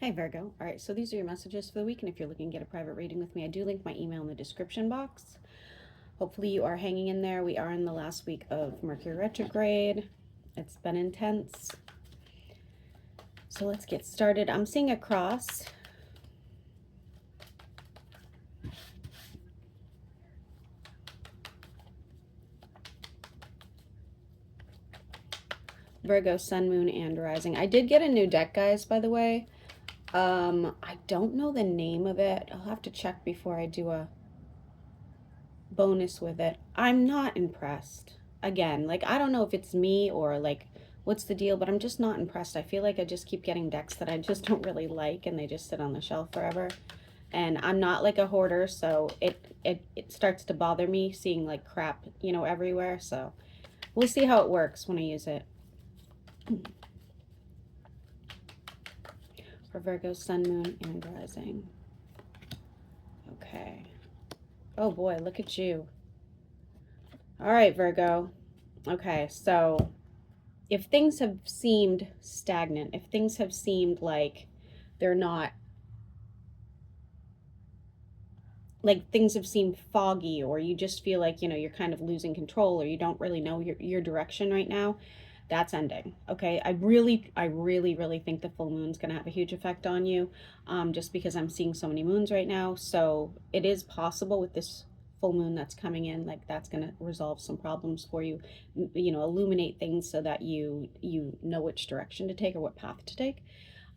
Hi Virgo. All right, so these are your messages for the week, and if you're looking to get a private reading with me, I do link my email in the description box. Hopefully you are hanging in there. We are in the last week of Mercury retrograde. It's been intense. So let's get started. I'm seeing a cross. Virgo, Sun, Moon, and Rising. I did get a new deck, guys, by the way. I don't know the name of it. I'll have to check before I do a bonus with it. I'm not impressed. Again, like, I don't know if it's me or like what's the deal, but I'm just not impressed. I feel like I just keep getting decks that I just don't really like and they just sit on the shelf forever. And I'm not like a hoarder, so it starts to bother me seeing like crap, everywhere. So we'll see how it works when I use it. For Virgo, Sun, Moon, and Rising. Okay. Oh boy, look at you. All right, Virgo. Okay, so if things have seemed stagnant, if things have seemed like they're not, like things have seemed foggy, or you just feel like, you're kind of losing control, or you don't really know your direction right now, that's ending. Okay. I really think the full moon's going to have a huge effect on you, just because I'm seeing so many moons right now. So it is possible with this full moon that's coming in, like that's going to resolve some problems for you, illuminate things so that you know which direction to take or what path to take.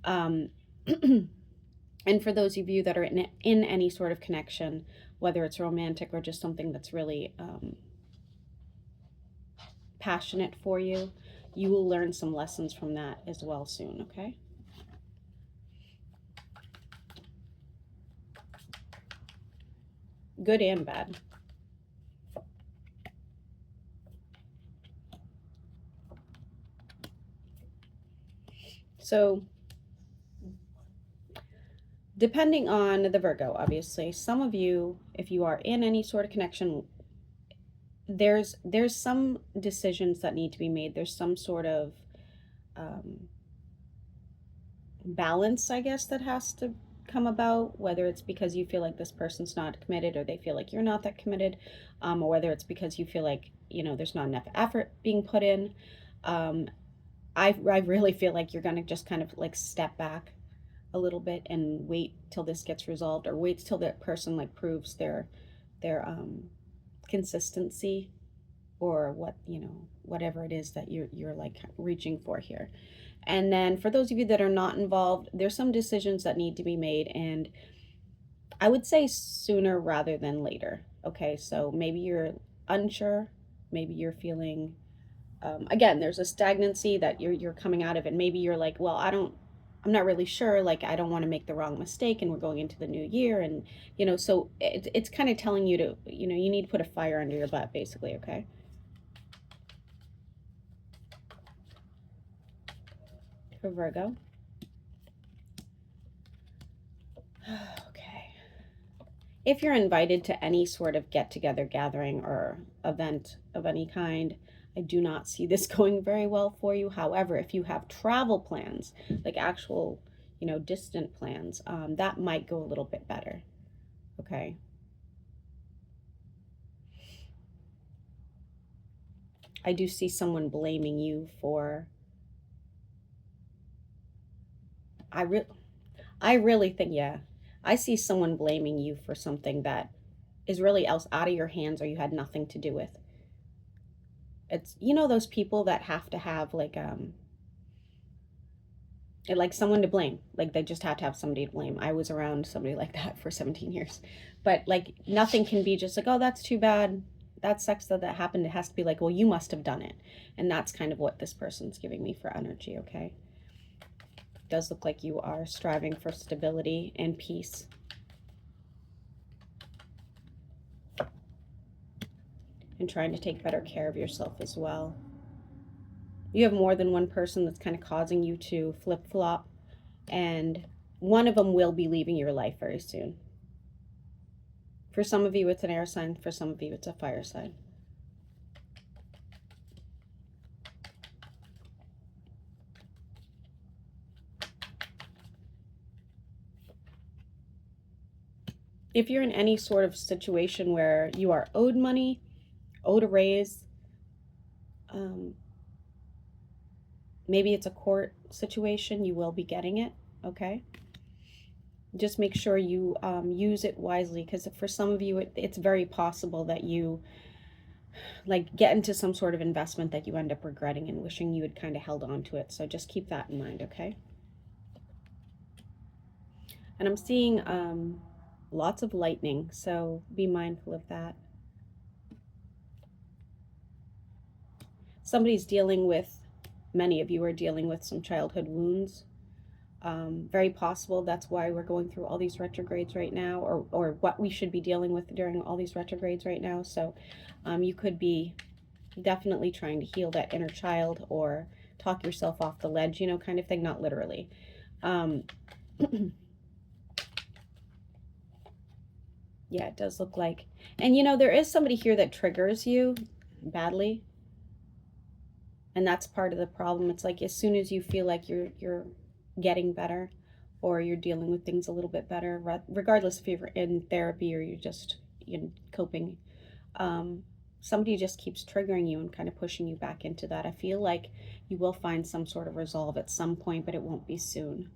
um And for those of you that are in any sort of connection, whether it's romantic or just something that's really passionate for you, you will learn some lessons from that as well soon, okay? Good and bad. So, depending on the Virgo, obviously, some of you, if you are in any sort of connection, there's some decisions that need to be made. There's some sort of um, balance, I guess, that has to come about, whether it's because you feel like this person's not committed or they feel like you're not that committed, or whether it's because you feel like, there's not enough effort being put in. Um, I really feel like you're going to just kind of like step back a little bit and wait till this gets resolved, or wait till that person like proves their consistency, or whatever it is that you're like reaching for here. And then for those of you that are not involved, there's some decisions that need to be made, and I would say sooner rather than later. Okay, so maybe you're unsure, maybe you're feeling, again, there's a stagnancy that you're coming out of, and maybe you're like, well, I'm not really sure, like I don't want to make the wrong mistake, and we're going into the new year, and so it's kind of telling you to, you need to put a fire under your butt, basically. Okay. For Virgo. Okay. If you're invited to any sort of get together, gathering, or event of any kind, I do not see this going very well for you. However, if you have travel plans, like actual, distant plans, that might go a little bit better. Okay. I do see someone blaming you for, I, re- I really think, yeah, I see someone blaming you for something that is really else out of your hands or you had nothing to do with. It's, those people that have to have like someone to blame, like they just have to have somebody to blame. I was around somebody like that for 17 years, but like nothing can be just like, oh, that's too bad, that sucks that happened. It has to be like, well, you must have done it. And that's kind of what this person's giving me for energy. Okay. It does look like you are striving for stability and peace, and trying to take better care of yourself as well. You have more than one person that's kind of causing you to flip flop, and one of them will be leaving your life very soon. For some of you, it's an air sign. For some of you, it's a fire sign. If you're in any sort of situation where you are owed money, owed a raise, maybe it's a court situation, you will be getting it, okay? Just make sure you use it wisely, because for some of you, it's very possible that you like get into some sort of investment that you end up regretting and wishing you had kind of held on to it. So just keep that in mind, okay? And I'm seeing lots of lightning, so be mindful of that. Somebody's dealing with, many of you are dealing with some childhood wounds. Very possible that's why we're going through all these retrogrades right now, or what we should be dealing with during all these retrogrades right now. So you could be definitely trying to heal that inner child or talk yourself off the ledge, you know, kind of thing, not literally. Yeah, it does look like. And you know, there is somebody here that triggers you badly. And that's part of the problem. It's like as soon as you feel like you're getting better, or you're dealing with things a little bit better, regardless if you're in therapy or you're just, you know, coping, somebody just keeps triggering you and kind of pushing you back into that. I feel like you will find some sort of resolve at some point, but it won't be soon.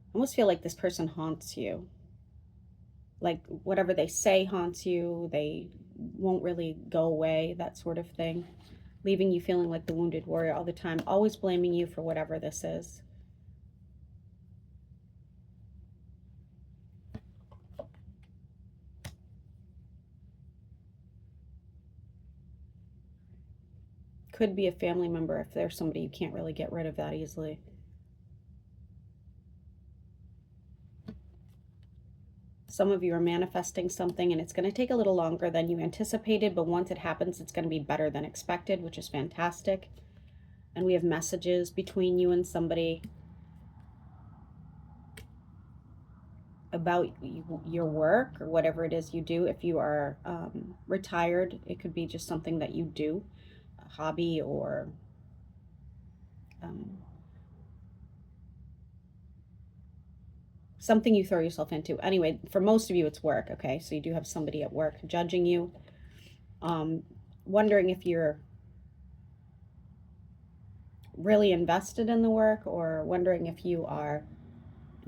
I almost feel like this person haunts you. Like whatever they say haunts you. They won't really go away, that sort of thing. Leaving you feeling like the wounded warrior all the time, always blaming you for whatever this is. Could be a family member if there's somebody you can't really get rid of that easily. Some of you are manifesting something and it's going to take a little longer than you anticipated, but once it happens, it's going to be better than expected, which is fantastic. And we have messages between you and somebody about your work or whatever it is you do. If you are retired, it could be just something that you do, a hobby, or something you throw yourself into. Anyway, for most of you, it's work, okay? So you do have somebody at work judging you, wondering if you're really invested in the work, or wondering if you are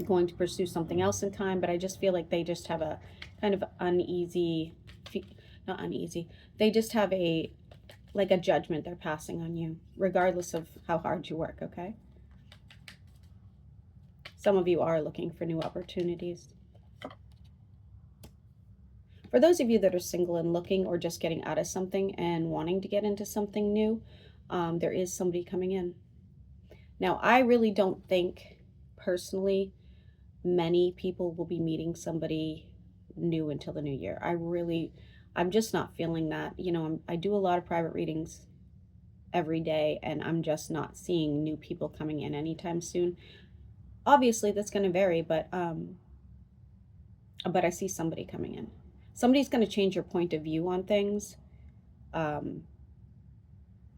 going to pursue something else in time. But I just feel like they just have a kind of uneasy, not uneasy, they just have a, like a judgment they're passing on you, regardless of how hard you work, okay? Some of you are looking for new opportunities. For those of you that are single and looking, or just getting out of something and wanting to get into something new, there is somebody coming in. Now, I really don't think, personally, many people will be meeting somebody new until the new year. I'm just not feeling that. You know, I do a lot of private readings every day, and I'm just not seeing new people coming in anytime soon. Obviously, that's going to vary, but I see somebody coming in. Somebody's going to change your point of view on things.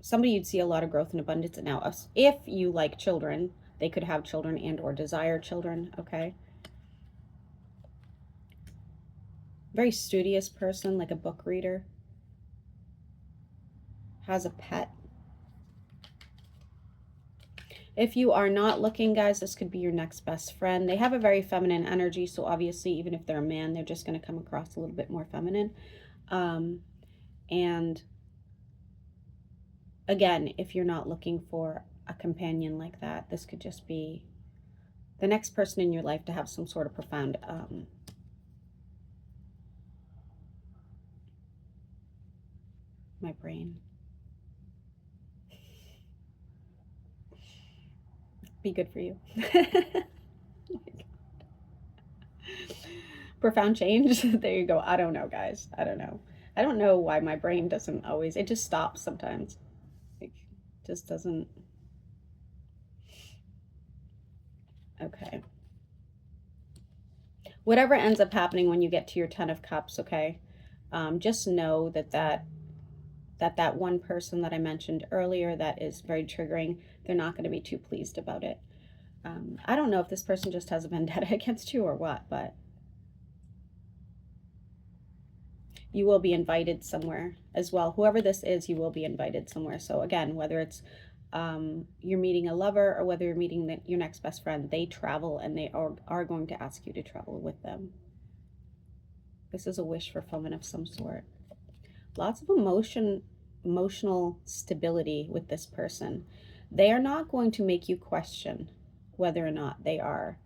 Somebody you'd see a lot of growth and abundance in. Now, if you like children, they could have children and or desire children, okay? Very studious person, like a book reader. Has a pet. If you are not looking, guys, this could be your next best friend. They have a very feminine energy, so obviously, even if they're a man, they're just going to come across a little bit more feminine. And again, if you're not looking for a companion like that, this could just be the next person in your life to have some sort of profound my brain. Be good for you. Profound change. There you go. I don't know, guys. I don't know. I don't know why my brain doesn't always, it just stops sometimes. It just doesn't. Okay. Whatever ends up happening when you get to your 10 of Cups, okay, just know that one person that I mentioned earlier that is very triggering, they're not going to be too pleased about it. I don't know if this person just has a vendetta against you or what, but you will be invited somewhere as well. Whoever this is, you will be invited somewhere. So again, whether it's you're meeting a lover or whether you're meeting your next best friend, they travel and they are going to ask you to travel with them. This is a wish fulfillment of some sort. Lots of emotional stability with this person. They are not going to make you question whether or not they are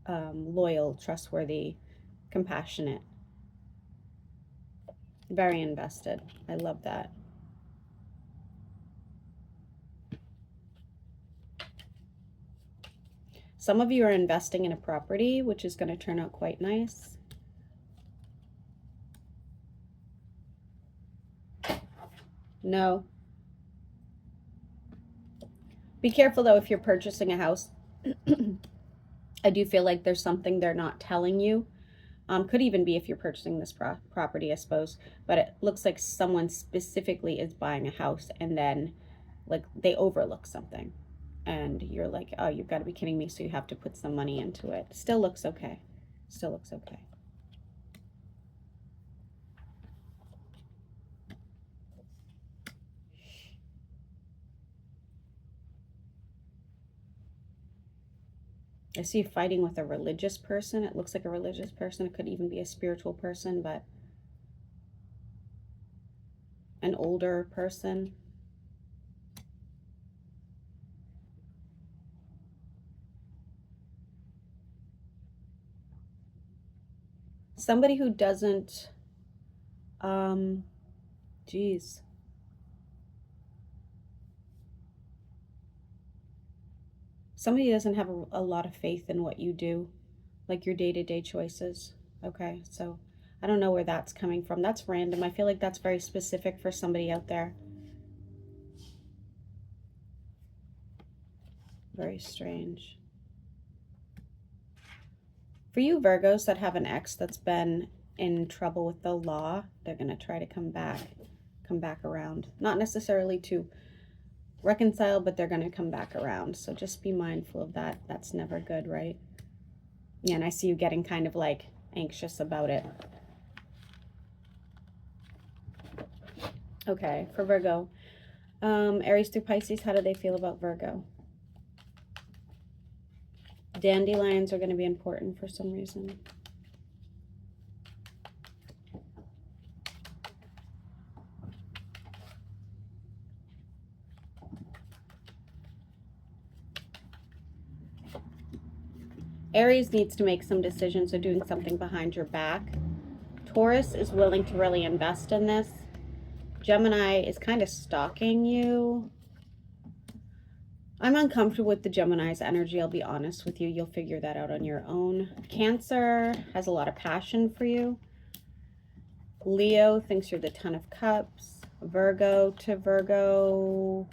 loyal, trustworthy, compassionate. Very invested. I love that. Some of you are investing in a property, which is going to turn out quite nice. No. Be careful, though, if you're purchasing a house. I do feel like there's something they're not telling you. Could even be if you're purchasing this property, I suppose. But it looks like someone specifically is buying a house and then like they overlook something. And you're like, oh, you've got to be kidding me. So you have to put some money into it. Still looks okay. Still looks okay. I see you fighting with a religious person. It looks like a religious person. It could even be a spiritual person, but an older person. Somebody who doesn't, geez. Somebody doesn't have a lot of faith in what you do, like your day-to-day choices. Okay, so I don't know where that's coming from. That's random. I feel like that's very specific for somebody out there. Very strange. For you Virgos that have an ex that's been in trouble with the law, they're going to try to come back around. Not necessarily to reconcile, but they're going to come back around. So just be mindful of that. That's never good, right? Yeah, and I see you getting kind of like anxious about it. Okay, for Virgo. Aries through Pisces, how do they feel about Virgo? Dandelions are going to be important for some reason. Aries needs to make some decisions or doing something behind your back. Taurus is willing to really invest in this. Gemini is kind of stalking you. I'm uncomfortable with the Gemini's energy, I'll be honest with you. You'll figure that out on your own. Cancer has a lot of passion for you. Leo thinks you're the Ten of Cups. Virgo to Virgo.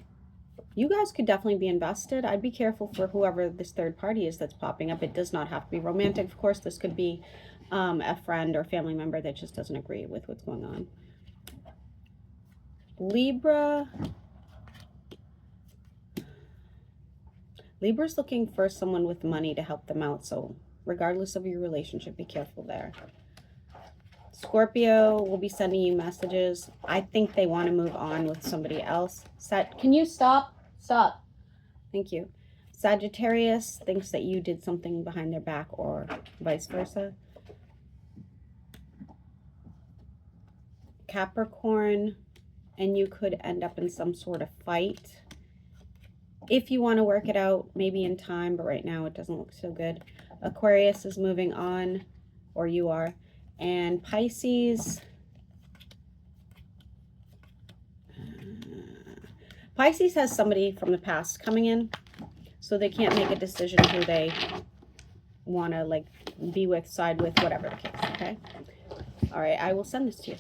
You guys could definitely be invested. I'd be careful for whoever this third party is that's popping up. It does not have to be romantic. Of course, this could be a friend or family member that just doesn't agree with what's going on. Libra. Libra's looking for someone with money to help them out. So regardless of your relationship, be careful there. Scorpio will be sending you messages. I think they want to move on with somebody else. Can you stop? Stop. Thank you. Sagittarius thinks that you did something behind their back or vice versa. Capricorn, and you could end up in some sort of fight. If you want to work it out, maybe in time, but right now it doesn't look so good. Aquarius is moving on, or you are. And Pisces, Pisces has somebody from the past coming in, so they can't make a decision who they want to like be with, side with, whatever the case, okay? All right, I will send this to you.